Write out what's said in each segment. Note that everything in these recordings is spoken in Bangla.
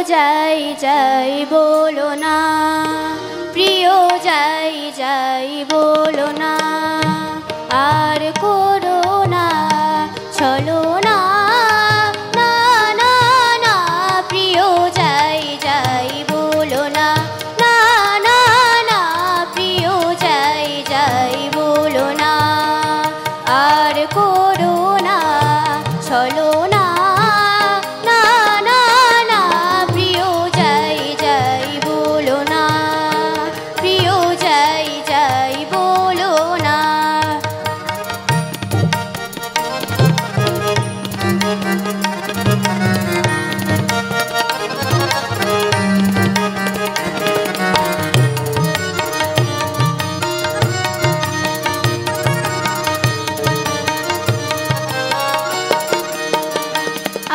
যাই যাই বলো না, প্রিয় যাই যাই বলো না, আর করো না চলো না, না না না, প্রিয় যাই যাই বলো না, না না না, প্রিয় যাই যাই বলো না, আর করো না চলো না, না না না, প্রিয় যাই যাই বলো না, প্রিয় যাই যাই বলো না।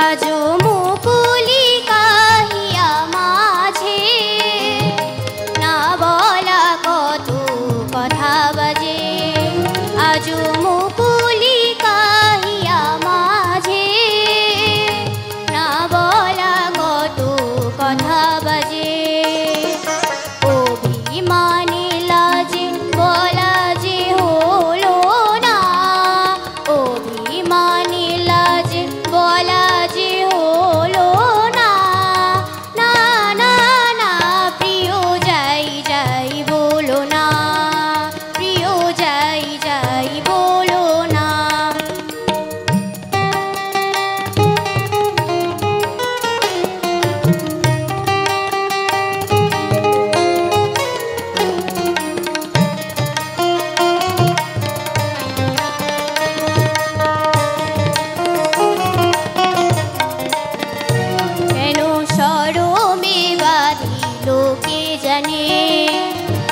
আজো মুকুলি কাহিয়া মাঝে, না বলা কত কথা বাজে, আজো মুকুলি কাহিয়া মাঝে, না বলা কত কথা বাজে, অভিমানে লাজে বলা যে হলো না, অভিমানে লাজে বলা যে হলো না, না না না, প্রিয় যাই যাই বলো না, প্রিয় যাই যাই বলো না। কেন সরমে বাঁধিল কে জানে,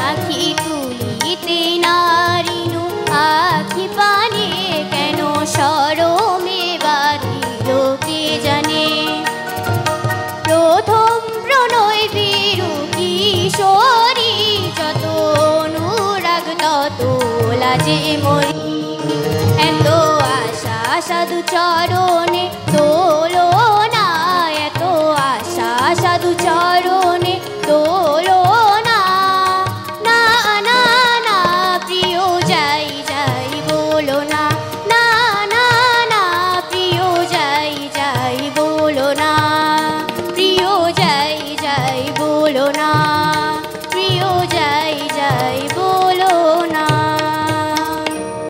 আখি তুলিতে নারিনু আখি পানে, কেন সরমে বাঁধিল কে জানে, প্রথম প্রণয় বীরু কিশোরী, যত অনুরাগ তত লাজে মরি, এত আশা সাধু চরণে তোলো